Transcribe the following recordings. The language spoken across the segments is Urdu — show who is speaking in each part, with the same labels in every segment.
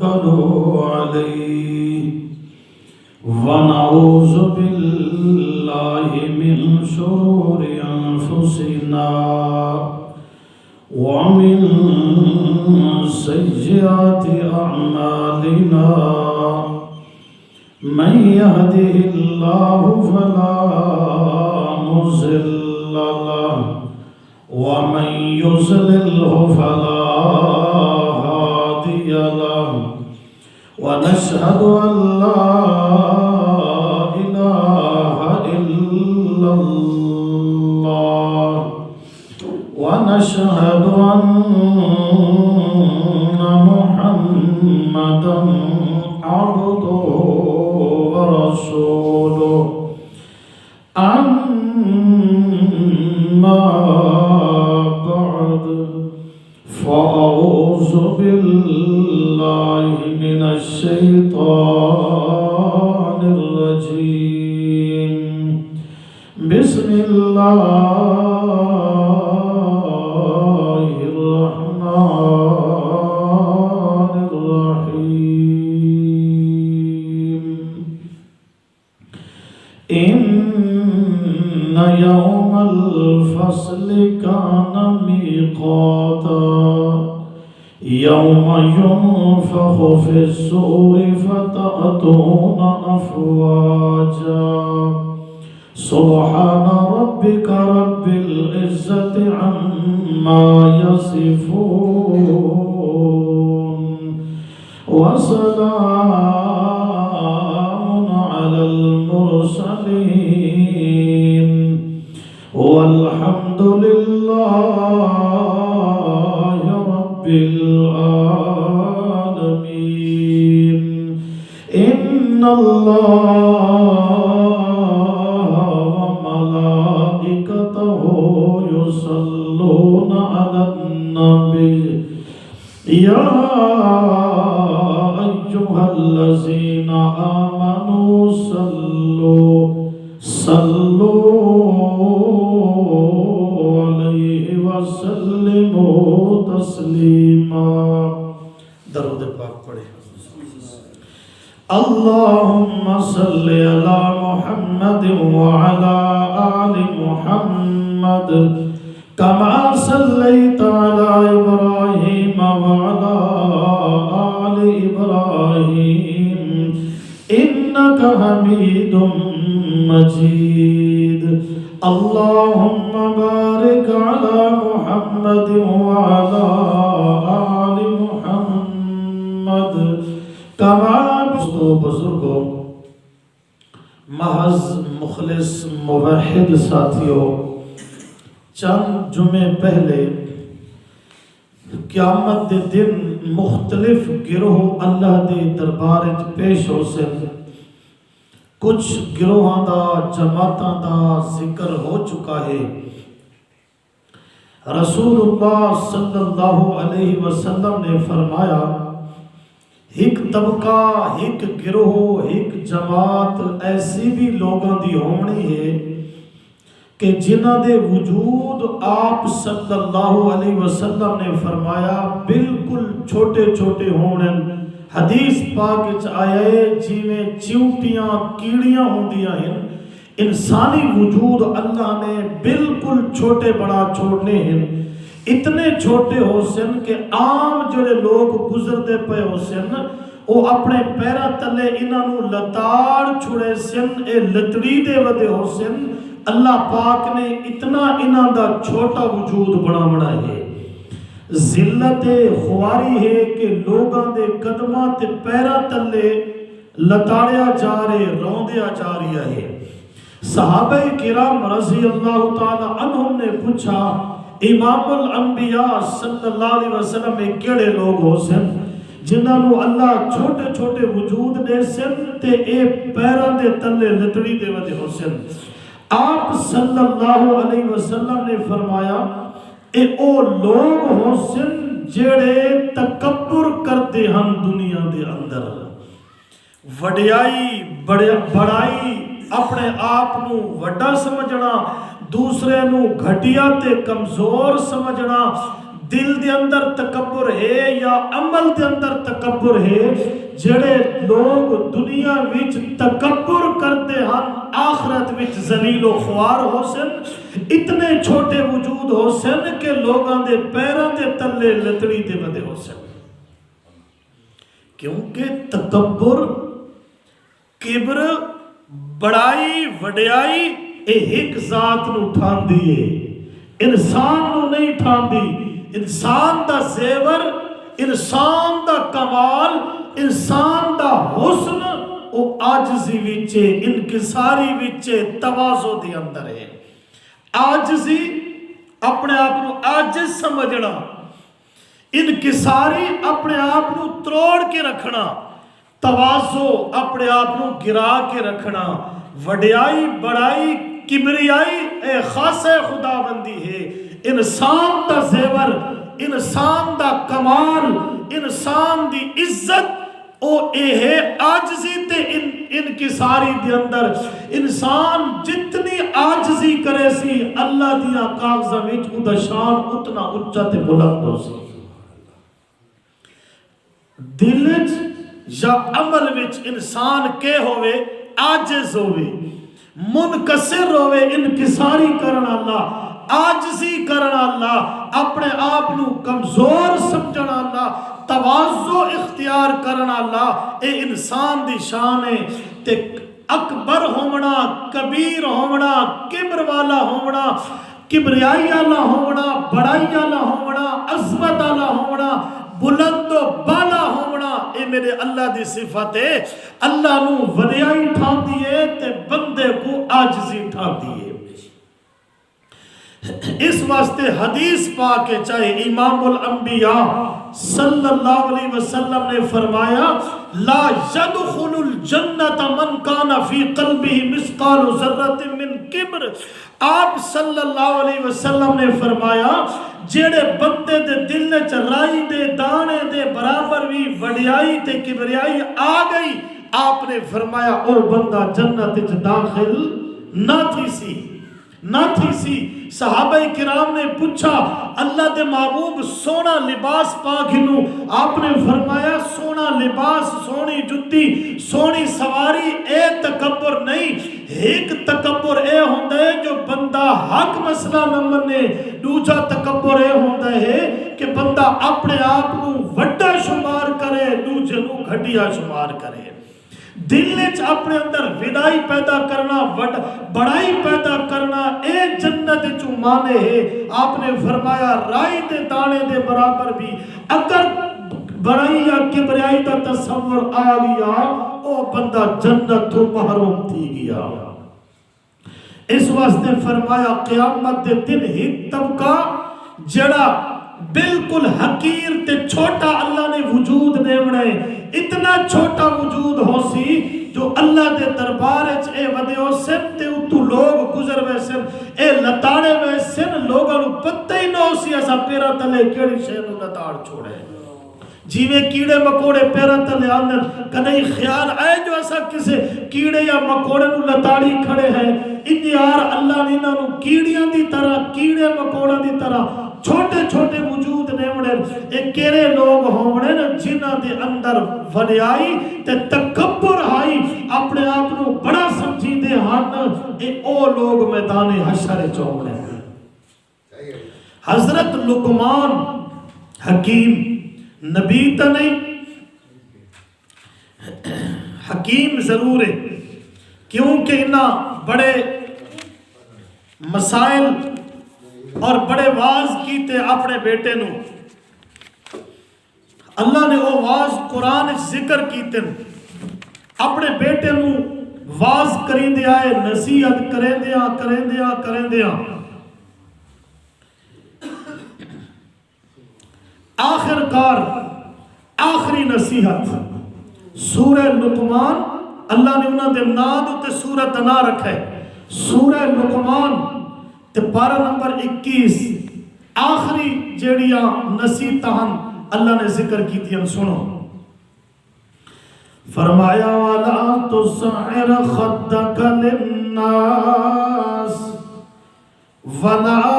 Speaker 1: توكلوا عليه ونعوذ بالله من شرور أنفسنا ومن سيئات أعمالنا من يهده الله فلا مضل له ومن يضلله فلا هادي له ونشهد أن لا إله إلا الله ونشهد أن محمدا عبده ورسوله أما بعد فأعوذ بالله من الشيطان الرجيم بسم الله الرحمن الرحيم إن يوم الفصل كان ميقاتا يوم ينفخ في الصور فتأتون أفواجا سبحان ربك رب العزة عما يصفون وسلام على المرسلين والحمد لله رب العالمين إن الله وملائكته يصلون على النبي يا أيها الذين آمنوا صلوا عليه وسلموا تسلیما. درود پاک پڑھے. اللهم صل على محمد وعلى آل محمد كما صليت على إبراهيم وعلى آل إبراهيم إنك حميد مجيد. اللهم بارك على محمد وعلى آل محمد كما بزرگوں محض مخلص موحد ساتھیوں، چند جمعے پہلے قیامت دے دن مختلف گروہ اللہ دے دربار پیش ہو سن. کچھ گروہاں دا جماعتاں دا ذکر ہو چکا ہے. رسول اللہ صلی اللہ علیہ وسلم نے فرمایا ایک طبقہ، ایک گروہ، ایک جماعت ایسی بھی لوگوں دی ہونی ہے کہ جنہ دے وجود آپ صلی اللہ علیہ وسلم نے فرمایا بالکل چھوٹے چھوٹے ہونے. حدیث پاک وچ آیا ہے جویں چیونٹیاں کیڑیاں ہوندیاں ہیں، انسانی وجود اللہ نے بالکل چھوٹے بڑا چھوڑنے ہیں. اتنے چھوٹے ہو سن کہ عام جڑے لوگ گزرتے پے ہو سن وہ اپنے پیرا تلے انہاں نو لتاڑ چھڑے سن، اے لتڑی دے ودے ہو سن. اللہ پاک نے اتنا انہاں دا چھوٹا وجود بنا ہے. ذلت خواری ہے کہ لوگاں دے قدماں تے پیرا تلے لتاڑیا جا رہے، روندیا جا رہا ہے. صحابہ کرام رضی اللہ تعالی عنہم نے پوچھا امام الانبیاء صلی اللہ علیہ وسلم میں کیڑے لوگ ہو سن جنہاں نو اللہ چھوٹے چھوٹے وجود دے سن تے اے پیران دے تلے لتڑی دے ودے ہو سن. آپ صلی اللہ علیہ وسلم نے فرمایا اے او لوگ ہو سن جڑے تکبر کرتے ہن دنیا دے اندر، وڈیائی بڑائی، اپنے آپ نو وڈا سمجھنا، دوسرے نو گھٹیا تے کمزور سمجھنا، دل دے اندر تکبر ہے یا عمل دے اندر تکبر ہے، جڑے لوگ دنیا وچ تکبر کرتے ہیں آخرت وچ ذلیل و خوار ہو سن، اتنے چھوٹے وجود ہو سن کہ لوگاں دے پیراں دے تلے لتڑی دے بدے ہو سن، کیونکہ تکبر، کبر، بڑائی، وڈیائی اے ایک ذات نو ٹھان دیئے، انسان نو نہیں ٹھان دی۔ انسان دا زیور، انسان دا کمال، انسان دا حسن او آجزی وچے، انکساری وچے، تواضع دے اندر ہے۔ آجزی اپنے آپ نو آجز سمجھنا، انکساری اپنے آپ نو تروڑ کے رکھنا، تواضع اپنے آپ نو گرا کے رکھنا، وڈیائی، بڑائی، کبریائی اے خاص خدا بندی ہے۔ انسان دا زیور، انسان دا کمال، انسان دی عزت او اے ہے آجزی تے انکساری دے اندر۔ انسان جتنی آجزی کرے سی اللہ دیا کاغذہ وچ او دا شان اتنا اچھا تے بلند ہو سی۔ دلج یا عمل وچ انسان کے ہوئے آجز ہوئے، منکسر ہوئے، انکساری کرنا اللہ، آجزی کرنا اللہ، اپنے آپ نو کمزور سمجھنا اللہ، تواضع اختیار کرنا اللہ، اے انسان دی شان ہے۔ تے اکبر ہونا، کبیر ہونا، کبر والا ہونا، کبریائی والا ہونا، بڑائی والا ہونا، عظمت والا ہونا، بلند و بالا ہونا، اے میرے اللہ دی صفت ہے۔ اللہ نو وڈیائی ٹھان دیئے تے بندے کو آجزی ٹھان دیئے۔ اس واسطے حدیث پاک ہے، چاہے امام الانبیاء صلی اللہ علیہ وسلم نے فرمایا لا يدخل الجنت من کان فی قلبہ مثقال ذرۃ من کبر۔ آپ صلی اللہ علیہ وسلم نے فرمایا جیڑے بندے دے دل وچ رائی دے دانے دے برابر بھی وڈیائی تے کبریائی آ گئی، آپ نے فرمایا او بندہ جنت وچ داخل نہ تھی سی۔ صحابہ کرام نے پوچھا اللہ دے محبوب سونا لباس پاکھنو، آپ نے فرمایا سونا لباس، سونی جتی، سونی سواری اے تکبر نہیں، ایک تکبر اے ہوندہ ہے جو بندہ حق مسئلہ نہ منے، دوجا تکبر اے ہوندہ ہے کہ بندہ اپنے آپ نو وڈا شمار کرے، دوجے نو گھٹیا شمار کرے۔ دل وچ اپنے اندر وڈائی پیدا کرنا، بڑائی پیدا کرنا، اے جنت چو مانے ہے۔ آپ نے فرمایا رائی دے دانے دے برابر بھی اگر بڑائی یا کبریائی دا تصور آ گیا او بندہ جنت تو محروم تھی گیا۔ اس واسطے فرمایا قیامت دے دن ہی طبقہ جڑا بالکل حقیر تے چھوٹا اللہ نے وجود نے بنے، اتنا چھوٹا وجود ہو سی جو اللہ دے دربار اے ودے ہو سن تے اتو لوگ گزر وے سن، اے لتاڑے وے سن، لوگاں نو پتہ ہی نہ ہو سی ایسا پیرا تلے کیڑی شے نو لتاڑ چھوڑے، جیوے کیڑے مکوڑے پیرا تلے آندن، کہیں خیال آئے جو ایسا کسے کیڑے یا مکوڑے نو لتاڑی کھڑے ہیں، انیار اللہ نے نو کیڑیاں دی طرح، کیڑے مکوڑا دی طرح چھوٹے چھوٹے وجود نے بڑے، ایک کیرے لوگ ہونے جنہ دے اندر وڈیائی تے تکبر آئی، اپنے آپ نو بڑا سمجھی دے ہاتھ، اے او لوگ میدان حشر چوڑے۔ حضرت لقمان حکیم نبی تا نہیں، حکیم ضرور ہے، کیونکہ انہاں بڑے مسائل اور بڑے واز کیتے اپنے بیٹے نو، اللہ نے وہ واز قرآن ذکر کیتے اپنے بیٹے نو واز کریں دیا ہے، نصیحت کریں دیا آخر کار آخری نصیحت سورہ لقمان، اللہ نے انہوں نے نام تے سورت نہ رکھے، سورہ لقمان تے پارہ نمبر 21 آخری جیڑیاں نصیحتاں اللہ نے ذکر کی تھی، ہم سنو۔ فرمایا وَلَا تُسْعِرْ خَدَّكَ لِلنَّاسِ وَلَا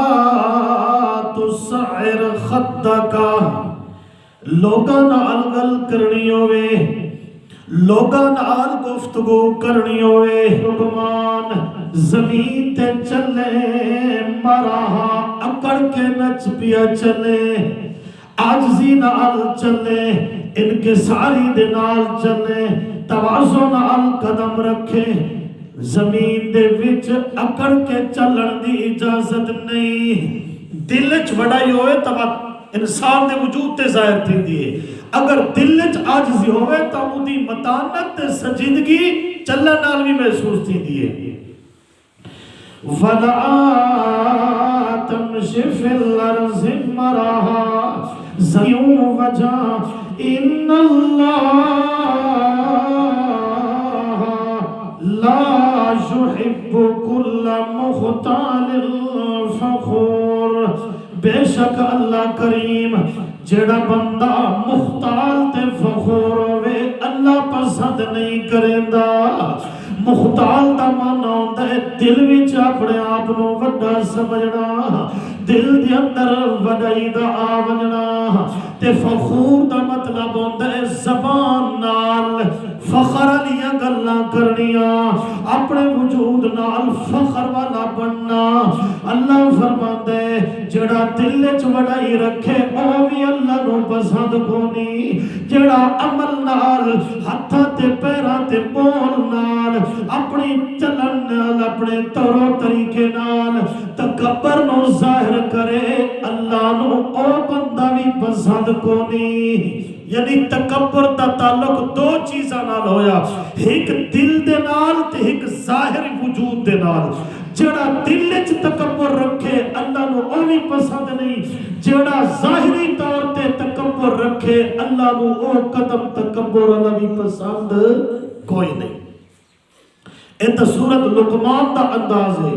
Speaker 1: تصعر خدک، لوگاں نال گل کرنی ہوئے، لوگاں نال گفتگو کرنی ہوئے، حکمان زمین تے چلے، مراہا اکڑ کے نچ پیا چلے، عاجزی نال چلے، انکساری دے نال چلے، تواضع نال قدم رکھے، زمین دے وچ اکڑ کے چلن دی اجازت نہیں۔ دل وچ وڈائی ہوئے تو انسان دے وجود تے ظاہر تھی دیئے، اگر دل وچ عاجزی ہوئے تو اودی متانت تے سجیدگی چلن نال بھی محسوس تھی دیئے۔ وَلَا تَمْشِ فِي الْأَرْضِ مَرَحًا، زیوں وجہ ان اللہ لا يحب كل مختال فخور، بے شک اللہ کریم جڑا بندہ مختال تے فخور ہوئے اللہ پسند نہیں کریندا۔ مختال دا معنی ہوندا ہے دل وچ اپنے آپ نو وڈا سمجھنا، دل دے اندر وڈائی دا آ وجنا، تے فخور دا مطلب ہوندا ہے زبان نال فخر والیاں گلاں کرنیاں، اپنے وجود نال فخر والا بننا۔ اللہ فرماندا ہے جڑا دل وچ وڈائی رکھے او بھی اللہ نو پسند کونی، جڑا عمل نال ہتھاں تے پیراں تے بول نال اپنی چلن نال اپنے طور و طریقے نال تکبر نو ظاہر کرے اللہ نو او بندہ بھی پسند کونی۔ یعنی تکبر دا تعلق دو چیزاں نال ہویا، ایک دل دے نال تے ایک ظاہری وجود دے نال۔ جڑا دل وچ تکبر رکھے اللہ نو او بھی پسند نہیں، جڑا ظاہری طور تے تکبر رکھے اللہ نو او قدم تکبر والا بھی پسند کوئی نہیں۔ اے تو سورۃ لقمان دا انداز ہے۔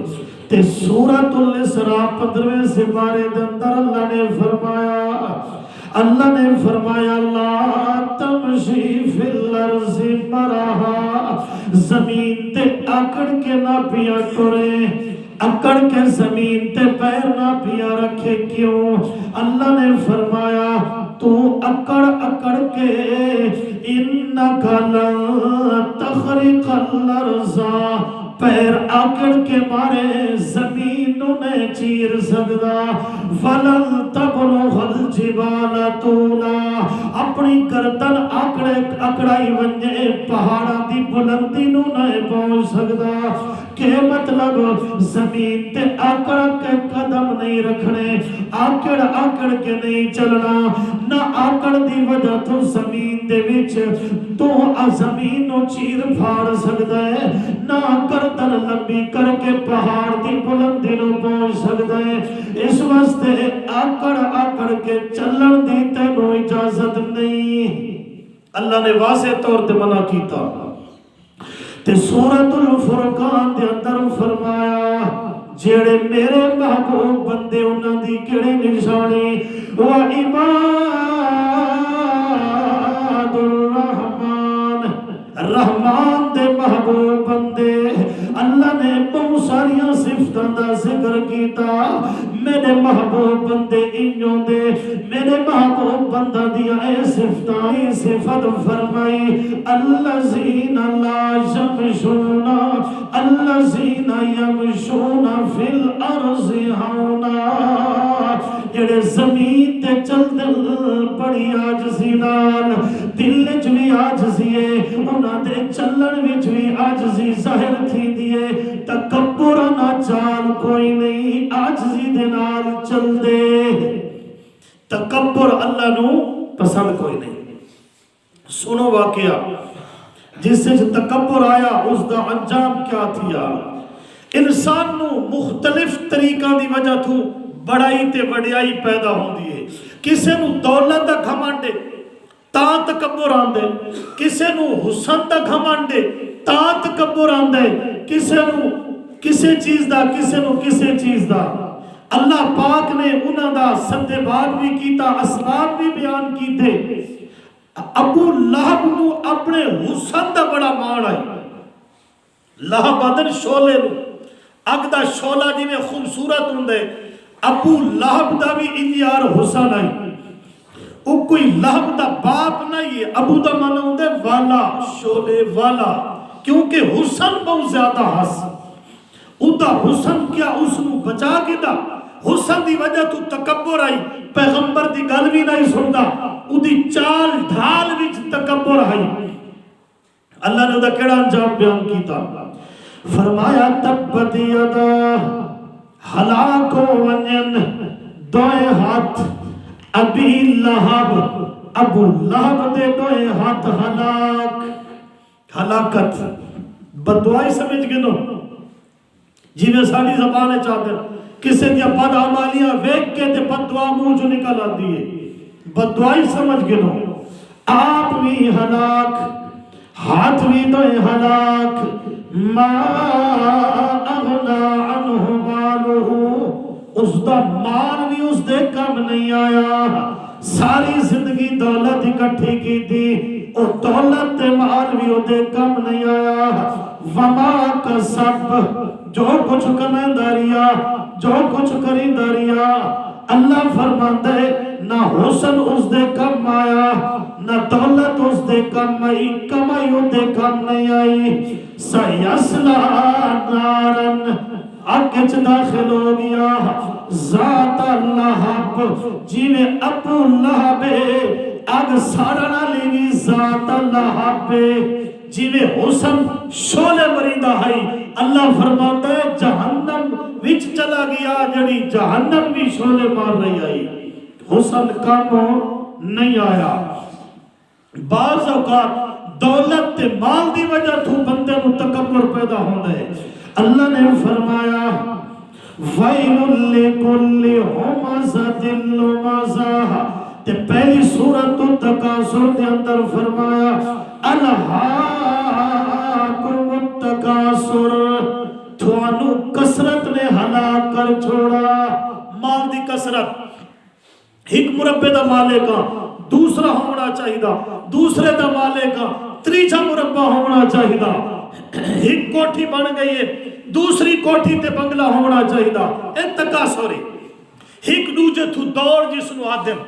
Speaker 1: تے سورۃ الاسراء 15ویں سپارے دے اندر اللہ نے فرمایا لا تمشی فی الارض مرحا، زمین تے اکڑ کے نہ پیا ٹرے، اکڑ کے زمین تے پیر نہ پیا رکھے۔ کیوں؟ اللہ نے فرمایا تو اکڑ کے انکا لن تخرق الارض، پیر آکڑ کے مارے زمین نے چیر سکدا، فَلَن تَبْلُغَ الْجِبَالَ طُولًا، اپنی گردن اکڑائی ونجے پہاڑاں دی بلندی نو نہیں پہنچ سکدا۔ کہ مطلب زمین تے آکڑ کے قدم نہیں رکھنے، آکڑ کے نہیں چلنا، نہ آکڑ دی وجہ تو زمین دے وچ تو زمین نو چیر پھاڑ سکدا ہے، نہ گردن لمبی کر کے پہاڑ دی بلندی نو پہنچ سکدا ہے۔ اس واسطے آکڑ کے چلن دی تینوں اجازت نہیں، اللہ نے واضح طور تے منع کیتا۔ تے سورۃ الفرقان دے اندر فرمایا جڑے میرے محبوب بندے انہاں دی کیڑی نشانی، وعباد الرحمن، رحمان دے محبوب بندے، اللہ نے بہت ساریاں صفتاں دا ذکر کیتا۔ میرے محبوب بندے انہوں دے، میرے محبوب بندہ دیا اے صفتاں صفت فرمائی، الذین لا یمشون الذین یمشون فی الارض ہونا، جڑے زمین تے چل دل بڑی عاجزی نال، دل وچ بھی عاجزی ہے، انہاں دے چلن وچ بھی عاجزی ظاہر تھی دیئے، تکبر نہ چال کوئی نہیں، عاجزی دے نال چل دے۔ تکبر اللہ نو پسند کوئی نہیں۔ سنو واقعہ جس سے تکبر آیا اس دا انجام کیا تھیا۔ انسان نو مختلف طریقہ دی وجہ تو بڑائی تے وڈیائی پیدا ہوندی ہے۔ کسے نو دولت دا گھمنڈ تاں تکبر آندے، کسے نو حسن دا گھمنڈ تاں تکبر آندے، کسے نو کسے چیز دا، کسے نو کسے چیز دا۔ اللہ پاک نے انہاں دا سدباب بھی کیتا، اسباب بھی بیان کیتے۔ ابو لہب نو اپنے حسن دا بڑا مان آئی، لہب بدن شولے نو، اگ دا شولا جی میں خوبصورت ہوندے، ابو لہب دا بھی انیار حسن آئی، او کوئی لہب دا باپ نہیں ہے، ابو دا مانا ہوں دے والا، شولے والا، کیونکہ حسن بہت زیادہ حسن، او دا حسن کیا اس نو بچا کے دا، حسن دی وجہ تو تکبر آئی، پیغمبر دی گل بھی نہیں سندا، او دی چال ڈھال وچ تکبر آئی۔ اللہ نے دا کیڑا انجام بیان کیتا، فرمایا تبت یدا ہلاک ونین دوئے ہاتھ ابی لہب، ابو لہب دے دوئے ہاتھ ہلاک، ہلاکت بددعائی سمجھ گنو جی میں ساری زبانیں چاہتے ہیں کسے دیا بد عمالیاں ویک کے تے بددعا منہ جو نکل آتی ہے، بددعائی سمجھ گنو، آپ بھی ہلاک، ہاتھ بھی دوئے ہلاک، ما اغنا عنہ مالہ، اس دا مال بھی اس دے کم نہیں آیا، ساری زندگی دولت اکٹھی کی تھی، اور دولت تے مال بھی اس دے کم نہیں آیا، وما کسب، جو کچھ کمیں داریا، جو کچھ کری داریا، اللہ فرماتا ہے نہ حسن اس دے کم آیا، نہ دولت اس دے کم آئی، کمائی اس دے کم نہیں آئی، سیسلا نارن، آگے چھ داخل ہو گیا، ذات لہب، جی میں ابو لہب آگ سارنا لیوی ذات لہب، جی میں حسن شولے مریدہ ہے، اللہ فرماتا ہے جہنم وچ چلا گیا، جڑی جہنم بھی شولے مار رہی آئی، حسن کم نہیں آیا۔ بعض اوقات دولت تے مال دی وجہ تو بندے متکبر پیدا ہوندے، اللہ نے فرمایا وَيْلٌ لِكُلِّ هُمَزَةٍ لُمَزَةٍ، تے پہلی سورۃ التکاثر دے اندر فرمایا الہاکم التکاثر، تھوانو کسرت نے ہلاک کر چھوڑا، مال دی کسرت، ایک مربع دا مالے کا دوسرا ہونا چاہیدا، دوسرے دا مالے کا تریجا مربع ہونا چاہیدا، ایک کوٹھی بن گئی ہے دوسری کوٹھی تے بنگلہ ہونا چاہیدا، تکاثر ایک دوجے تو دوڑ جس نو آدم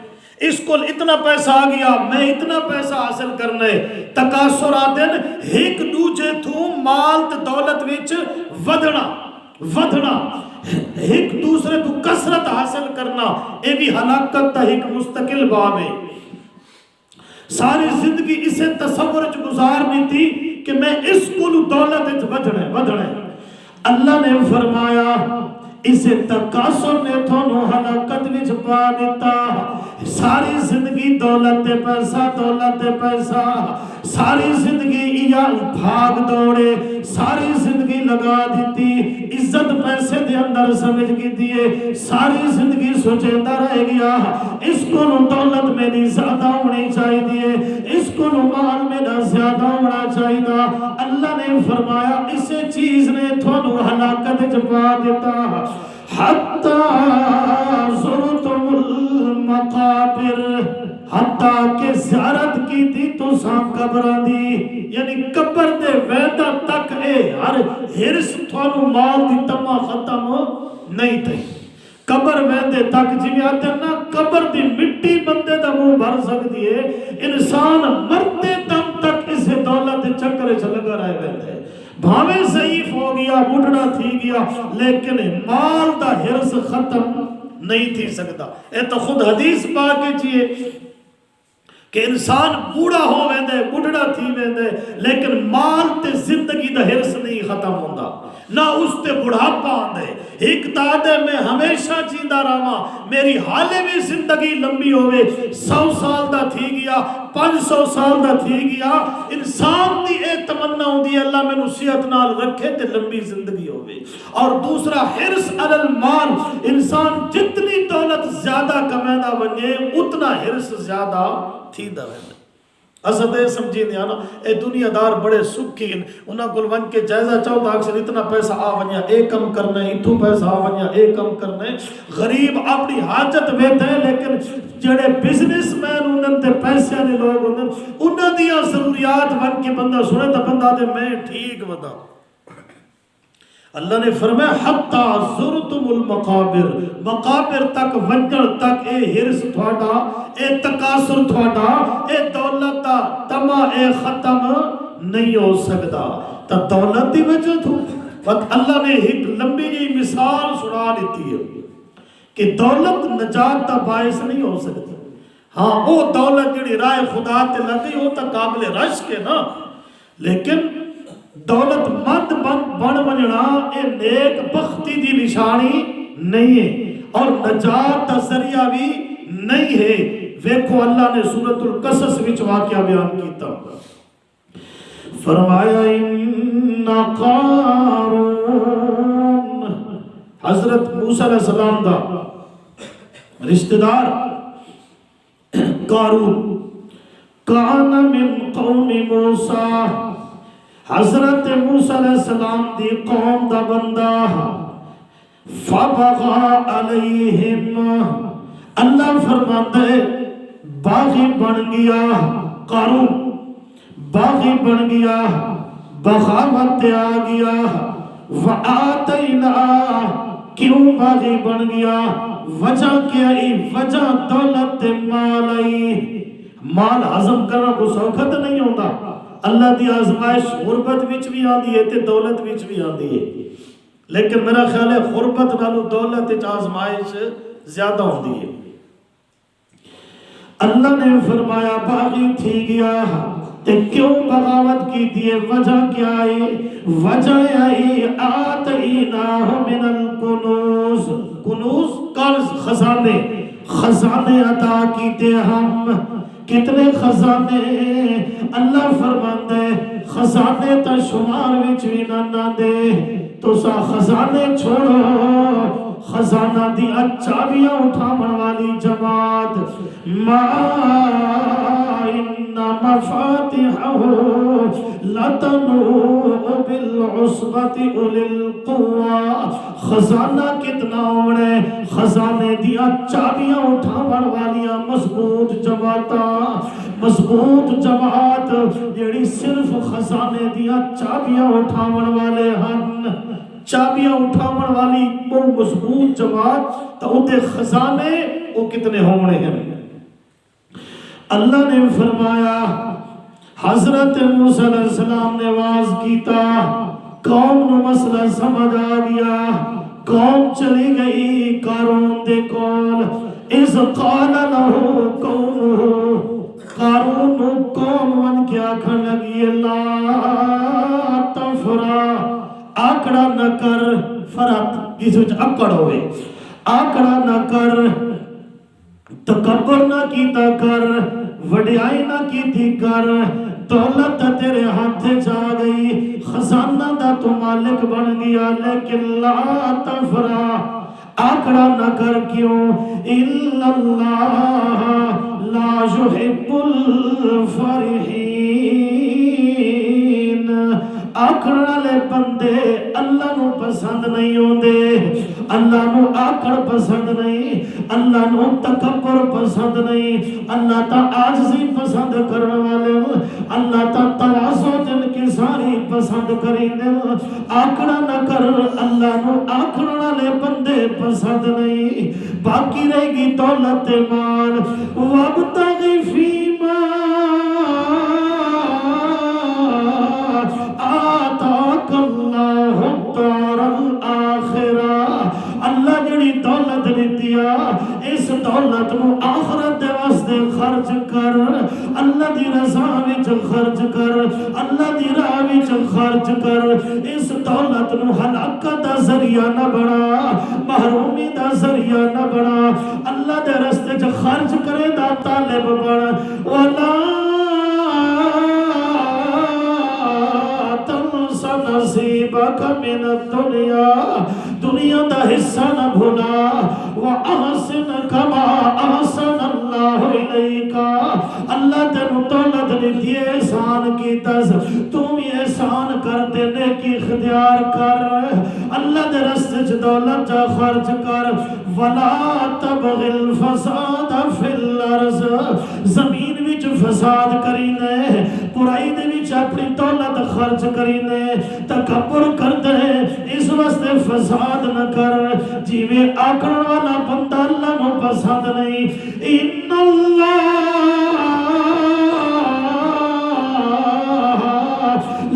Speaker 1: اس کو اتنا پیسہ آ گیا میں اتنا پیسہ حاصل کرنے، تکاثر آدن ایک دوجے تو مال تے دولت وچ ودھنا، ایک دوسرے تو کسرت حاصل کرنا، اے بھی ہلاکت تا ایک مستقل باب ہے۔ ساری زندگی اسے تصور چ گزارنی تھی کہ میں اس کو دولت ودھنے، اللہ نے فرمایا اسے تکاثر نے تھونو ہلاکت وچ پا دیتا، ساری زندگی دولت پیسہ، ساری زندگی یا بھاگ دوڑے، ساری زندگی لگا دیتی، عزت پیسے دے اندر سمجھ کی دیئے، ساری زندگی سوچیندہ رہ گیا، اس کو دولت میں نہیں زیادہ ہونی چاہی دیئے، اس کو مال میں نہ زیادہ ہونا چاہی دا، اللہ نے فرمایا اسے چیز نے تھونو ہلاکت جپا دیتا، حتیٰ زرتم المقابر، حتیٰ کہ زیارت کی تھی تو سام قبران دی، یعنی قبر دے ویدہ تک ہر حرس تھوانو مال دی تمہ ختم نہیں تھی، قبر ویدے تک جی آتے نا قبر دی مٹی بندے دا منہ بھر سکتی ہے، انسان مرتے دم تک اسے دولت چکر چلگا رہے ویدے، بھاوے ضعیف ہو گیا بڑھڑا تھی گیا لیکن مال دا حرس ختم نہیں تھی سکتا، اے تو خود حدیث پاکے چیئے کہ انسان بوڑھا ہو ویندے بڑھڑا تھی ویندے لیکن مال تے زندگی دا حرس نہیں ختم ہوندہ، نہ اس تے بڑھاپا آندے، ایک دادے میں ہمیشہ جیندہ رہا، میری حالے میں زندگی لمبی ہوئے، 100 سال دا تھی گیا 500 سال دا تھی گیا، انسان دی اے تمنا ہوندی ہے اللہ میں نصیحت نال رکھے تے لمبی زندگی ہوئے، اور دوسرا حرس علی المال، انسان جتنی دولت زیادہ کمیدہ بنجے اتنا حرس زیادہ تھی دا رہنے۔ اسد سمجھی نہیں آنا اے دنیا دار بڑے سکھی انہاں کل ون کے جائزہ چاہو دا اکثر اتنا پیسہ آونیا اے کم کرنے اتھو پیسہ آونیا اے کم کرنے، غریب اپنی حاجت ویتے ہیں لیکن جڑے بزنس مین انہوں تے پیسے آنے لوگ انہوں دیا ضروریات ون کے بندہ سنے تا بندہ دے میں ٹھیک ودا، اللہ نے فرمایا حتی زرتم المقابر، مقابر تک ونجن تک اے ہرس تھوڑا، اے تکاثر تھوڑا، اے دولت دا تما اے ختم نہیں ہو سکتا۔ تا دولت دی وجہ تو وقت اللہ نے ایک لمبی جی مثال سنا لیتی ہے کہ دولت نجات دا باعث نہیں ہو سکتی۔ ہاں وہ دولت جڑی رائے خدا تے لگی وہ تا قابل رشک ہے نا، لیکن دولت مند بن بننا اے نیک بختی دی نشانی نہیں ہے اور نجات دا ذریعہ بھی نہیں ہے۔ ویکھو اللہ نے سورۃ القصص وچ واقعہ بیان کیتا، فرمایا ان قارون، حضرت موسیٰ علیہ السلام دا رشتہ دار قارون، کان من قوم موسیٰ، حضرت موسیٰ علیہ السلام دی قوم دا بندہ، فبغى علیہم، اللہ فرماتا ہے باغی بن گیا، قارون باغی بن گیا، بغاوت آ گیا، وآتینا، کیوں باغی بن گیا؟ وجہ کیا ای؟ وجہ دولت مال آئی۔ مال حضم کرنا کو سوکھت نہیں ہوتا، اللہ دی آزمائش غربت وچ بھی آدھی ہے تے دولت وچ بھی آدھی ہے، لیکن میرا خیال ہے غربت نالو دولت وچ آزمائش زیادہ ہوتی ہے۔ اللہ نے فرمایا باغی تھی گیا تے کیوں بغاوت کی دیئے؟ وجہ کیا ہے؟ وجہ ہے آتیناہ من الکنوز، کنوز قرض، خزانے، خزانے عطا کیتے ہم۔ کتنے خزانے؟ اللہ فرماتا ہے خزانے تا شمار وچ بھی نہ دے، تو سا خزانے چھوڑو، خزانہ دی چابیاں اٹھاون والی جماعت، ما ان مفاتحہ لتنوء بالعصبۃ اولي القوہ، خزانہ کتنا ہونے؟ خزانے دیا چابیاں اٹھاون والیاں مضبوط جماعتاں، مضبوط جماعت جیڑی صرف خزانے دیا چابیاں اٹھاون والے ہن، چابیاں اٹھاون والی وہ مضبوط جماعت، تو اُتے خزانے وہ کتنے ہونے ہیں؟ اللہ نے فرمایا حضرت موسیٰ علیہ السلام نے واز کیتا، قوم نو مسئلہ سمجھ آ گیا، قوم چلی گئی قارون دے کول، اِذ قال لہو قومہ، قارون قوم من کیا کھن لگی، لا تفرح، آکڑا نہ کر، فرات جس وچ اکڑ ہوئے، آکڑا نہ کر، تکبر نہ کیتا کر، وڈیائی نہ کیتی کر، دولت تیرے ہاتھ جا گئی، خزانہ دا تو مالک بن گیا، لیکن لا تفرح، آکڑا نہ کر، کیوں؟ اِلَّا اللَّهَ لَا يُحِبُّ الْفَرِحِينَ، آکڑ لے بندے اللہ نو پسند نہیں ہوندے، اللہ نو آکڑ پسند نہیں، اللہ نو تکبر پسند نہیں، اللہ تا عاجزی پسند کرنے والے، اللہ تا تواضع جن کی ساری پسند کریں، آکڑا نہ کر، اللہ نو آکڑ لے بندے پسند نہیں، باقی رہے گی دولت مال، وَابْتَغِ فِيمَا آتاک اللہ الدار الآخرہ، اللہ جڑی دولت دیتیا اس دولت نو آخرت دے واسطے خرچ کر، اللہ دی رضا وچ خرچ کر، اللہ دی راہ وچ خرچ کر، اس دولت نو ہلاکت دا ذریعہ نہ بنا، محرومی دا ذریعہ نہ بنا، اللہ دے راستے وچ خرچ کرے دا طالب بن، وَلَا نصیبک من الدنیا، دنیا دا حصہ نہ بھولا، وَأَحْسِنْ كَمَا أَحْسَنَ اللَّهُ إِلَيْكَ، اللہ تینو دولت دیتی ہے احسان کی تس، تم یہ احسان کر دینے کی اختیار کر، اللہ دے راستے چ دولت جا خرچ کر، وَلَا تَبْغِ الْفَسَادَ فِي الْأَرْضِ، زمین وچ فساد کرینے، برائی دے وچ اپنی دولت خرچ کرینے تکبر کردے اس واسطے فساد نہ کر جیویں آکڑن والا بندہ اللہ نو پسند نہیں ان اللہ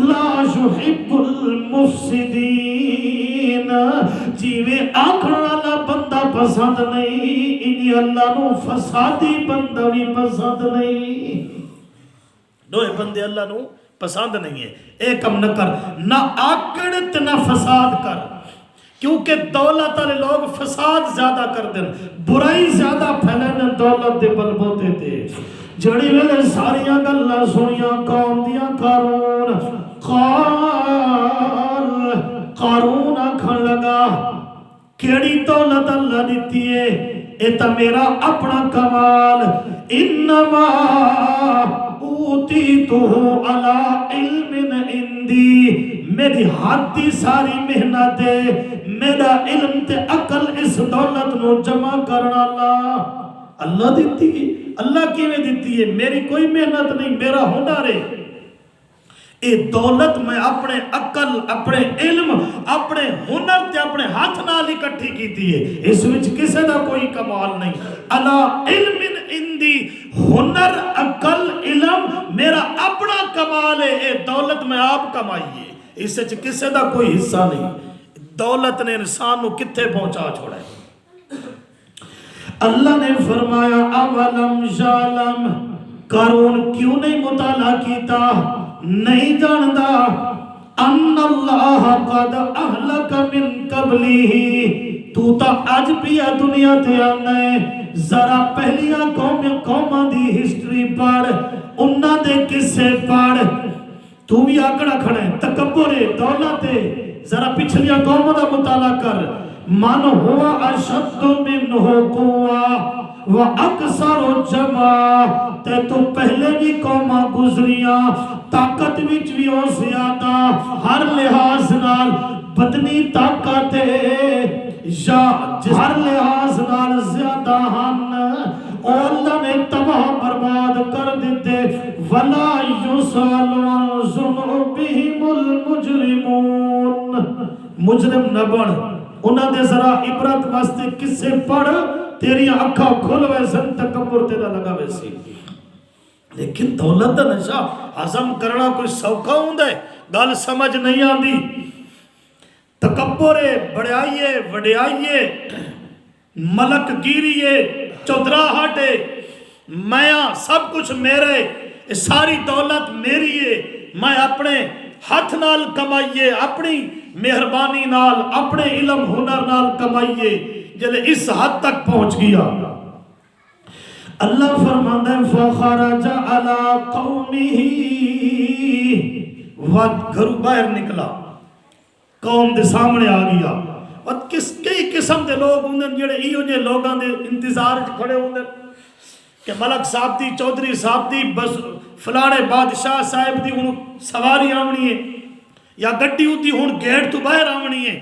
Speaker 1: لا يحب المفسدین جیویں آکڑن والا بندہ پسند نہیں انہی اللہ نو فسادی بندہ بھی پسند نہیں دوئے بندے اللہ نو پسند نہیں ہے ایک کم نہ کر نہ آکڑت نہ فساد کر کیونکہ دولت والے لوگ فساد زیادہ کر دیں برائی زیادہ پھیلنے دولت دے بلبوتے تھے جڑی ویلے ساریاں گلاں سنیاں قوم دیاں قارون آکھن لگا کیڑی دولت اللہ دیتی ہے اے تا میرا اپنا کمال انما اوتیتو علی علم عندی میری ہاتھ دی ساری محنت ہے میرا علم تے عقل اس دولت نو جمع کرنا اللہ دیتی ہے اللہ کیویں دیتی ہے میری کوئی محنت نہیں میرا ہنر ہے اے دولت میں اپنے عقل اپنے علم اپنے ہنر تے اپنے ہاتھ نال اکٹھی کیتی ہے اس وچ کسے دا کوئی کمال نہیں الا علم عندی ہنر عقل علم میرا اپنا کمال ہے اے دولت میں آپ کمائی ہے اس وچ کسے دا کوئی حصہ نہیں دولت نے انسان نو کتھے پہنچا چھوڑا ہے اللہ نے فرمایا اولم یعلم قارون کیوں نہیں مطالعہ کیتا نہیں جاندا ان اللہ قد اہلک من قبلی تو تا آج بھی دنیا تے آنا ہے ذرا پہلیاں قوماں دی ہسٹری پڑھ انہاں دے قصے پڑھ تو بھی آکڑا کھڑے تکبر دولت ذرا پچھلیاں قوماں دا مطالعہ کر من ہوا اشد منہ قوہ وَأَكْثَرُ جَمَا تے تو پہلے بھی قوماں گزریاں طاقت وچ بھی او زیادہ ہر لحاظ نال بدنی طاقت یا ہر لحاظ نال زیادہ ہن اور اللہ نے تباہ برباد کر دیتے وَلَا يُسْأَلُ عَنْ ذُنُوبِهِمُ الْمُجْرِمُونَ مجرم نہ بن انہاں دے ذرا عبرت واسطے کسے پڑھ تیری آنکھاں کھل ویسن تکبر تیرا لگا ویسی لیکن دولت دا نشا عظم کرنا کوئی سوکھا ہوندہ ہے گل سمجھ نہیں آندی تکبر بڑھائیے وڈیائیے ملک گیریے چودراہٹ میاں سب کچھ میرے ساری دولت میری ہے میں اپنے ہاتھ نال کمائیے اپنی مہربانی نال اپنے علم ہنر نال کمائیے جلے اس حد تک پہنچ گیا اللہ فرماندہ ہے فَخَرَجَ عَلَىٰ قَوْمِهِ وقت گھرو باہر نکلا قوم دے سامنے آ گیا اور کئی قسم دے لوگ ہوندے جڑے ایو جے لوگاں دے انتظار کھڑے ہوندے کہ ملک صاحب دی چودھری صاحب دی بس فلانے بادشاہ صاحب دی انہوں سواری آمنی ہے یا گڈی ہوتی ہون گیٹ تو باہر آمنی ہے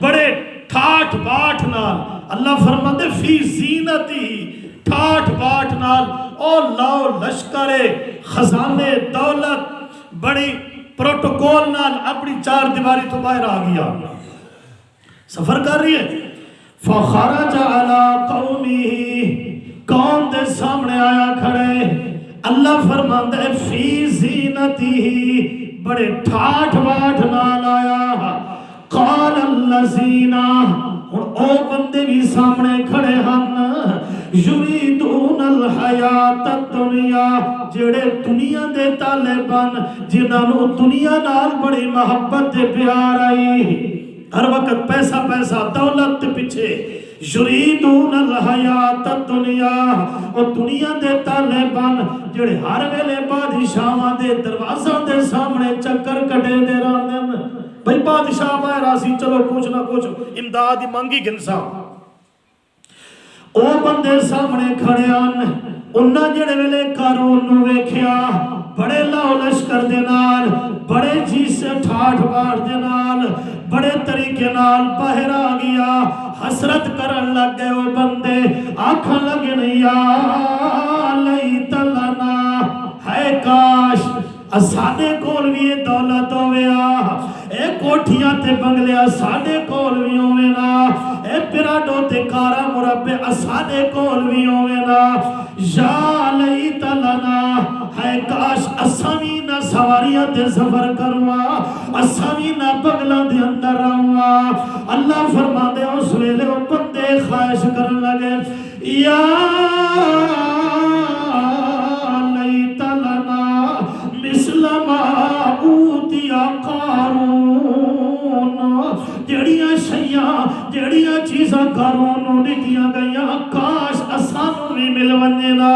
Speaker 1: بڑے ٹھاٹ باٹھ نال اللہ فرماندے فی زینتی ٹھاٹ باٹھ نال او لاؤ لشکر خزانے دولت بڑی پروٹوکول نال اپنی چار دیواری تو باہر آ گیا سفر کر رہی ہے فخرج علی قومه قوم دے سامنے آیا کھڑے اللہ فرماندے فی زینتی بڑے ٹھاٹ باٹھ نال آیا قال الذین او بندے بھی سامنے کھڑے ہن یریدون الحیات الدنیا جڑے دنیا دے طالبان جنہاں نو دنیا نال بڑی محبت تے پیار آئی ہر وقت پیسہ پیسہ دولت پیچھے یریدون الحیات الدنیا اور دنیا دے طالبان جڑے ہر ویلے بادشاہاں دے دروازوں دے سامنے چکر کٹے دے رہندے بھئی بادشاہ باہر آسی چلو کچھ نہ کچھ امدادی منگی گنسا او بندے سامنے کھڑے آن انہاں جڑے ویلے قارون نو ویکھیا بڑے لاؤ لشکر دے نال بڑے جی سے ٹھاٹ باڑ دے نال بڑے طریقے نال باہر آ گیا حسرت کرن لگ گئے وہ بندے آنکھاں لگے نہیں یا لیت لنا ہے کاش ساڈے کول بھی یہ دولت ہویا، اے کوٹھیاں تے بنگلے ساڈے کول بھی ہوے نا، اے پراڈو تے کارا مربع ساڈے کول بھی ہوے نا، یا لیت لنا، ہے کاش اساں وی نہ سواریاں تے سفر کرواں، اساں وی نہ بنگلاں دے اندر رہواں۔ اللہ فرماندے اس ویلے او بندے خواہش کرن لگے، یا لیت لنا مثل ما اوتی قارون، جڑیاں شیاں جڑیاں چیزاں قارون نوں دتیاں گئیاں کاش اساں نوں وی مل ونجے نا۔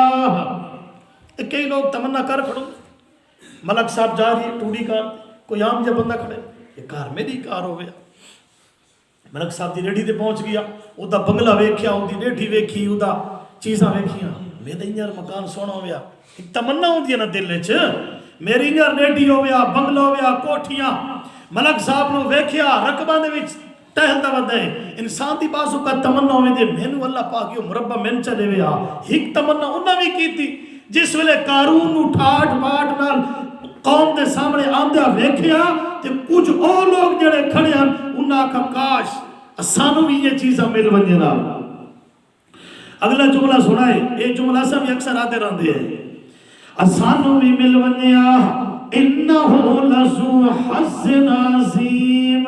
Speaker 1: کئی لوگ تمنا کر کھڑو، ملک صاحب جا رہی ہے ٹوڑی کار، کوئی عام جا بندہ کھڑے یہ کار میری کار ہو گیا، ملک صاحب دی ریڈی تے پہنچ گیا، او دا بنگلہ ویکھیا، او دی ریڈی ویکھی، او دا چیزاں ویکھیاں، میرے انجر مکان سونا ہویا، ایک تمنا ہوندی ہے نا دل وچ، میری انجر ریڈی ہویا، بنگلہ ہویا، کوٹھیاں، ملک صاحب نو ویکھیا رقبہ دے وچ ٹہلدا ودے، انسان دی بازو کا تمنا ہوندی ہے مینوں اللہ پاک یو مربع مین چلے ویا، ایک تمنا انہاں وی کیتی، جس ویلے قارون نو ٹھاٹ باٹ نال قوم دے سامنے آندیا ویکھیا تے کچھ اور لوگ جڑے کھڑے ہیں انہاں کا کاش اسانو بھی یہ چیزاں مل ونجے نا۔ اگلا جملہ سنائے، یہ جملہ سب اکثر آتے رہندے ہیں، اسانو بھی مل ونجیا انہو لذو حظ عظیم،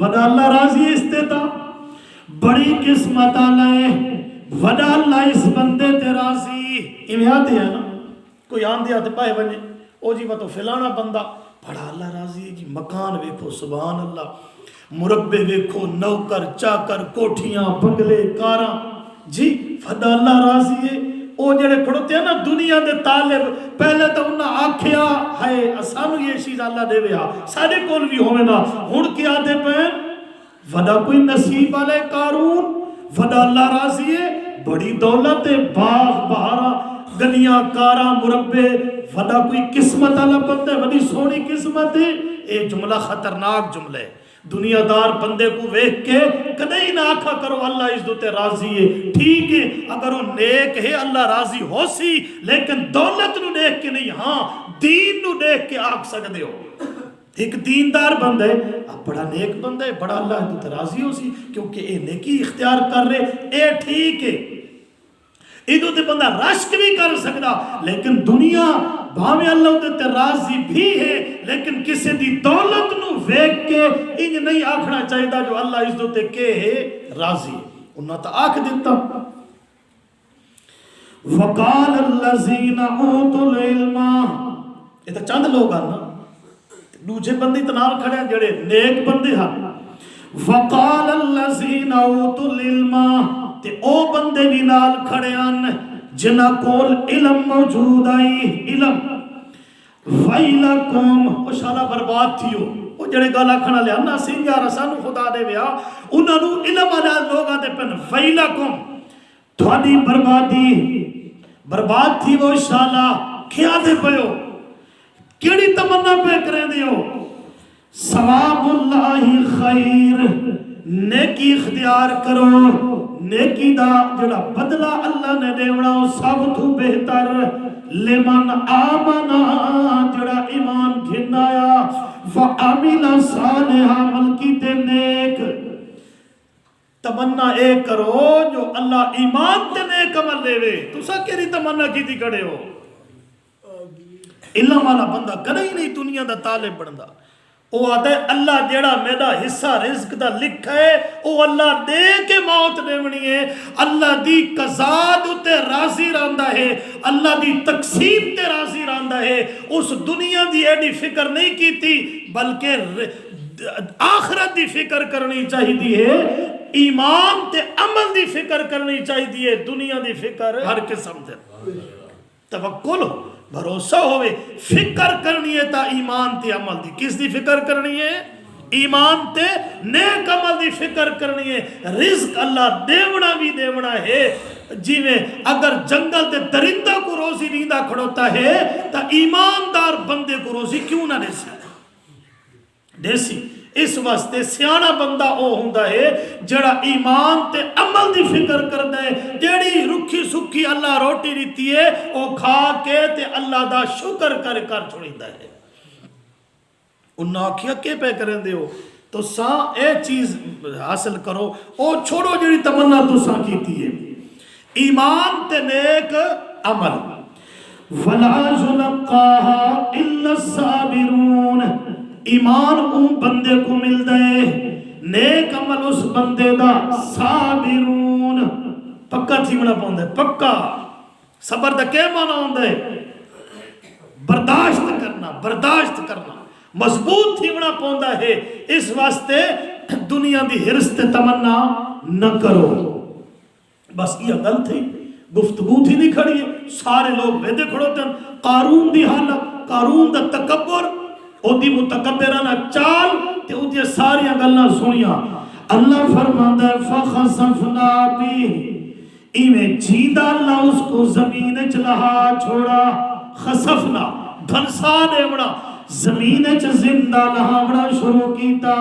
Speaker 1: ودا اللہ راضی استتا بڑی قسمت آلائے، ودا اللہ اس بندے تے راضی۔ امہاتے ہیں نا کوئی آندیا تے پائے ونجے، او جی وہ تو فلانا بندہ بڑا اللہ راضی ہے جی، مکان ویکھو سبحان اللہ، مربع ویکھو، نوکر چاکر، کوٹھیاں بنگلے کاراں، جی فدا اللہ راضی ہے۔ او جڑے کھڑوتے ہیں نا دنیا دے طالب، پہلے تو انہاں آکھیا ہے اسانو یہ چیز اللہ دے ویا، سارے کول بھی ہوئے نا، ہن کیا دے پہ ودا کوئی نصیب والے قارون، ودا اللہ راضی ہے، بڑی دولت باغ بہارا گلیاں کاراں مربع، ودا کوئی قسمت والا بندہ، بڑی سونی قسمت ہے۔ اے جملہ خطرناک جملہ ہے، دنیا دار بندے کو ویکھ کے کدی نہ آکھا کرو اللہ اس دوتے راضی ہے، ٹھیک ہے اگر وہ نیک ہے اللہ راضی ہو سی، لیکن دولت نو دیکھ کے نہیں، ہاں دین نو دیکھ کے آکھ سکتے ہو۔ ایک دیندار بندہ ہے، بڑا نیک بندہ ہے، بڑا اللہ اس دوتے راضی ہو سی کیونکہ اے نیکی اختیار کر رہے، اے ٹھیک ہے، ادھو تے بندہ رشک بھی کر سکتا، لیکن دنیا بھاوے اللہ تے راضی بھی ہے، لیکن کسی دی دولت نو ویکھ کے انج نہیں آکھنا چاہیے جو اللہ اس تے کہ ہے راضی، انہاں تا آکھ دیتا۔ وقال الذین اوتوا العلم، یہ تو چند لوگ ہیں نا، دوجے بندے تے نال کھڑے ہیں جڑے نیک بندے ہیں۔ وقال الذین اوتوا العلم، تے او بندے بھی نال کھڑے ہیں جنہ کول علم موجود آئی، علم وَيْلَكُمْ، او شالا برباد تھیو، او جڑے گالا کھڑا لیا نا سنگا رسانو خدا دے ویا، انہاں نو علم آجا لوگا دے پن وَيْلَكُمْ، تھوڑی بربادی برباد تھی وہ شالا، کیا دے پیو کیڑی تمنا پہ کریں دیو، ثواب اللہ خیر، نیکی اختیار کرو، نیکی دا جڑا بدلہ اللہ نے دیوڑا سب تو بہتر، لمن آمنا جڑا ایمان گھنایا، وعمل صالح عمل کی تے نیک، تمنا اے کرو جو اللہ ایمان تے نیک عمل دے وے، تو سا کیری تمنا کی تھی کھڑے ہو، علم والا بندہ کدی نہیں دنیا دا طالب بندا، وہ آتا ہے اللہ جیڑا میرا حصہ رزق دا لکھا ہے وہ اللہ دے کے موت دیونی ہے، اللہ دی قضا تے راضی رہندا ہے، اللہ دی تقسیم تے راضی رہندا ہے، اس دنیا دی ایڈی فکر نہیں کیتی بلکہ آخرت دی فکر کرنی چاہیے ہے، ایمان تے عمل دی فکر کرنی چاہیے، دنیا دی فکر ہر قسم دے توکل بھروسہ ہوئے، فکر کرنی ہے تا ایمان تے عمل دی، کس دی فکر کرنی ہے؟ ایمان تے نیک عمل دی فکر کرنی ہے، رزق اللہ دیونا بھی دیونا ہے، جی میں اگر جنگل تے درندہ کو روزی نیندہ کھڑوتا ہے تا ایماندار بندے کو روزی کیوں نہ دیسی، اس واسطے سیانا بندہ او ہوندا ہے جڑا ایمان تے عمل دی فکر کردا ہے، جیڑی رکھی سکھی اللہ روٹی دیتی ہے او کھا کے تے اللہ دا شکر کر چھوڑیندا ہے، انہاں آکھیا کہ پہ کریں دے ہو تو ساں اے چیز حاصل کرو او چھوڑو جڑی تمنا تو ساں کیتی ہے ایمان تے نیک عمل وَلَا يُلَقَّاهَا إِلَّا الصَّابِرُونَ ایمان اون بندے کو مل دے نیک عمل اس بندے دا صابرون پکا تھیمنا پاؤں دے پکا صبر دا کیا مانا ہوں دے برداشت کرنا مضبوط تھیمنا پاؤں دا ہے اس واسطے دنیا دی حرص تے تمنا نہ کرو بس یہ غلط تھی گفتگو تھی نہیں کھڑی ہے سارے لوگ ویدے کھڑوتے ہیں قارون دی حالت قارون دا تکبر او دی متکبرانہ چال تے او دی ساری گلنا سنیا اللہ فرماندہ ہے فَخَسَفْنَا بِهِ ایمیں جیدہ اللہ اس کو زمین چلہا چھوڑا خسفنا دھنسا دیوڑا زمین چ زندہ لہاوڑا شروع کیتا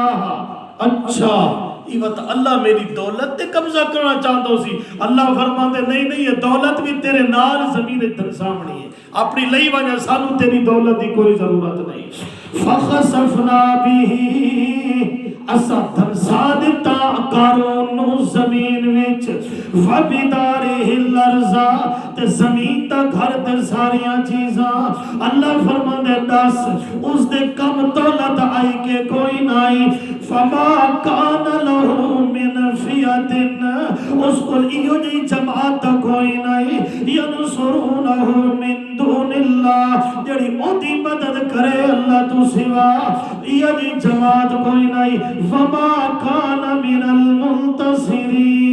Speaker 1: اچھا ایوت اللہ میری دولت تے قبضہ کرنا چاہتا سی اللہ فرماتے نہیں یہ دولت بھی تیرے نال زمین دھنسامنی ہے اپنی لئی وجہ سانو تیری دولت دی کوئی ضرورت نہیں فَخَسَفْنَا بِهِ اسا دھنسا دیتا قارون زمین وچ وَبِدَارِهِ الْأَرْضَ تے زمین تا گھر تے ساریاں چیزاں اللہ فرماندے دس اس دے کم دولت آئی کے کوئی نائی فَمَا كَانَ لَهُ مِنْ فِيَةٍ اس کو ایو جی جماعت کوئی نائی يَنْصُرُونَهُ مِنْ دُونِ اللَّهِ جڑی اودی مدد کرے اللہ تو سوا ایو جی جماعت کوئی نائی وَمَا كَانَ مِنَ الْمُنْتَصِرِينَ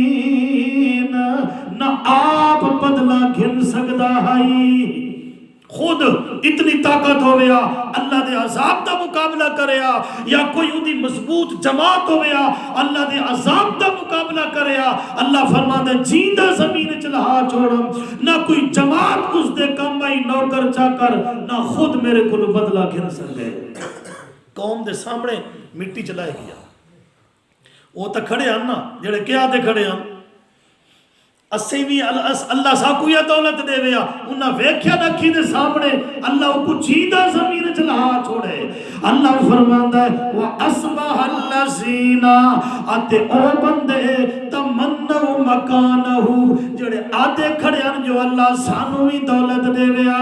Speaker 1: نہ آپ بدلہ گھن سکتا ہے خود اتنی طاقت ہویا اللہ دے عذاب دا مقابلہ کریا یا کوئی اودی مضبوط جماعت ہویا اللہ دے عذاب دا مقابلہ کریا اللہ فرما دے جیندہ زمین چلہا چھوڑم نہ کوئی جماعت اس دے کم بائی نوکر چاکر نہ خود میرے کو بدلہ گھن سکتے قوم دے سامنے مٹی چلائے گیا وہ تا کھڑے ہیں نا جڑے کیا دے کھڑے ہیں اسی بھی اللہ ساکو یا دولت دے ویا انہا ویکھیا نکھی دے سامنے اللہ کو چیدہ زمین چلہا چھوڑے اللہ فرماندہ ہے وَأَصْبَحَ الَّذِينَ آتے او بندے تَمَنَّوْا مَكَانَهُ جڑے آدھے کھڑے ہیں جو اللہ سانو بھی دولت دے ویا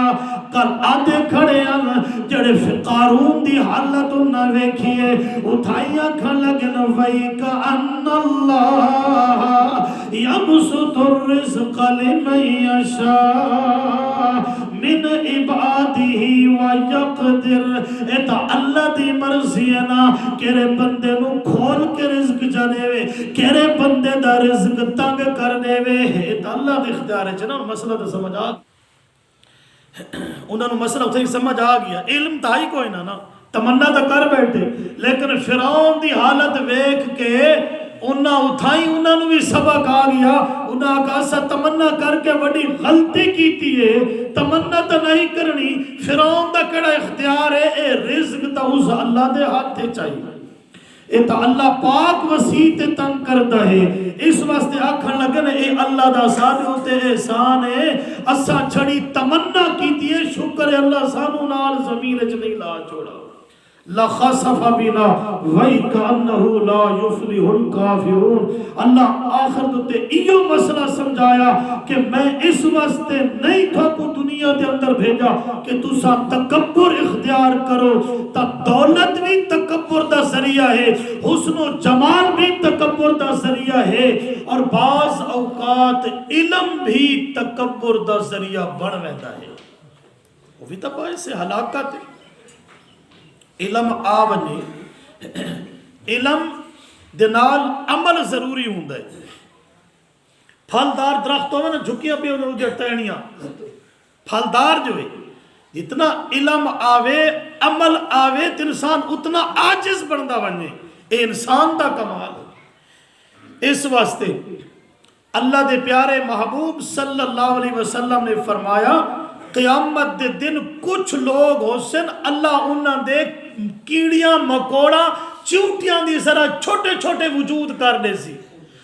Speaker 1: کل آدھے کھڑے ہیں جڑے قارون دی حالت انہا ویکھیے اٹھائیاں کھڑ لگن وَيْكَأَنَّ اللَّهَ يَبْسُطُ الرزق لمن يشاء من عباده ويقدر ایتا اللہ دی مرضی ہے نا کیرے بندے نو کھول کے رزق جانے وے کیرے بندے دا رزق تنگ کرنے وے ایتا اللہ دی اختیار ہے چنا مسئلہ تو سمجھ آ انہوں نے مسئلہ اتھے سمجھ آ گیا علم تائی کوئی نا تمنا تا کر بیٹھے لیکن فرعون دی حالت ویکھ کے انہاں اٹھائی انہاں نو بھی سبق آ گیا انہاں کا سا تمنا کر کے بڑی غلطی کیتی ہے تمنا تا نہیں کرنی فرعون دا کڑا اختیار ہے اے رزق تا اس اللہ دے ہاتھ تے چاہیے اے تا اللہ پاک وسیع تے تنگ کرتا ہے اس واسطے آکھن لگن اے اللہ دا سانے ہوتے احسان ہے اسا چھڑی تمنا کیتی ہے شکر ہے اللہ سانو نال زمین اچ نہیں لا چھوڑا لَخَسَفَ بِنَا وَيْكَأَنَّهُ لَا يُفْلِحُ الْكَافِرُونَ اللہ آخر دوتے ایو مسئلہ سمجھایا کہ میں اس واسطے نہیں تھا کو دنیا دے اندر بھیجا کہ تُسا تکبر اختیار کرو تا دولت بھی تکبر دا ذریعہ ہے حسن و جمال بھی تکبر دا ذریعہ ہے اور بعض اوقات علم بھی تکبر دا ذریعہ بڑھ ویتا ہے وہ بھی تباہ سے ہلاکت ہے علم آونی علم دنال عمل ضروری ہوں دے پھلدار درخت ہوئے نا جھکیاں پہ انہوں نے ٹہنیاں پھلدار جو ہے جتنا علم آوے عمل آوے تو انسان اتنا عاجز بندہ بنے اے انسان دا کمال اس واسطے اللہ دے پیارے محبوب صلی اللہ علیہ وسلم نے فرمایا قیامت دے دن کچھ لوگ ہو سن اللہ انہاں دے کیڑیاں مکوڑا چونٹیاں دی ذرا چھوٹے چھوٹے وجود کر لے سی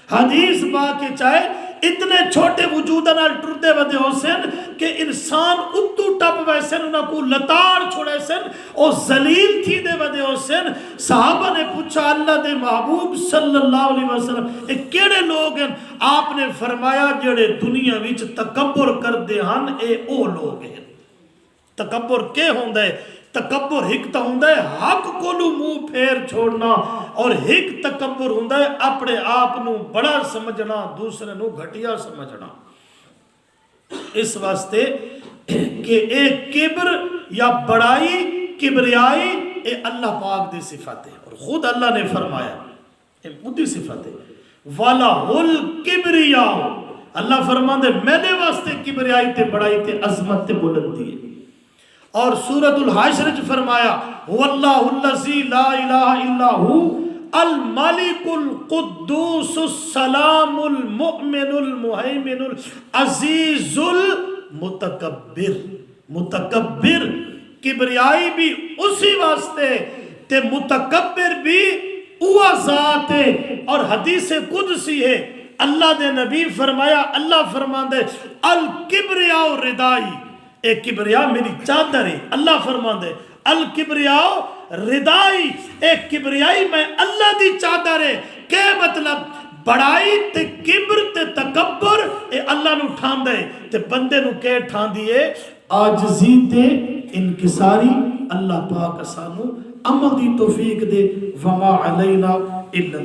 Speaker 1: حدیث با کے چاہے اتنے چھوٹے وجود نال ٹردے ودے ہو سن کہ انسان اتو ٹپ وے سن انہاں کو لتاڑ چھوڑے سن او ذلیل تھی دے ودے ہو سن. صحابہ نے پوچھا اللہ دے محبوب صلی اللہ علیہ وسلم اے کیڑے لوگ ہیں؟ آپ نے فرمایا جڑے دنیا وچ تکبر کردے ہن اے او لوگ ہیں. تکبر کے ہوندے؟ تکبر ہک تا ہوندہ ہے حق کو لو منہ پھیر چھوڑنا، اور ہک تکبر ہوندہ ہے اپنے آپ نو بڑا سمجھنا، دوسرے نو گھٹیا سمجھنا. اس واسطے کہ ایک کبر یا بڑائی، کبریائی اے اللہ پاک دی صفت ہے، اور خود اللہ نے فرمایا اے خود صفت ہے وَلَهُ الْكِبْرِيَاءُ. اللہ فرمان دے میرے واسطے کبریائی تے بڑائی تے عظمت تے بلندی ہے. اور سورۃ الحشر چ فرمایا وَاللَّهُ الَّذِي لَا إِلَهَ إِلَّا هُوَ الْمَلِكُ الْقُدُّوسُ السَّلَامُ الْمُؤْمِنُ الْمُهَيْمِنُ الْعَزِيزُ الْمُتَكَبِّرُ. متکبر کبریائی بھی اسی واسطے تے متکبر بھی وہ ذات ہے. اور حدیث قدسی ہے اللہ دے نبی فرمایا، اللہ فرمان دے الکبریاء ردائی، اے کبریاء میری چادر ہے. اللہ فرمان دے الکبریاء ردائی، اے کبریائی میں اللہ دی چادر ہے. کہ مطلب بڑائی تے کبر تے تکبر اے اللہ نو ٹھان دے تے بندے نو کہ ٹھان دیے عاجزی تے انکساری. اللہ پاک سانو عمل دی توفیق دے. وما علینا الا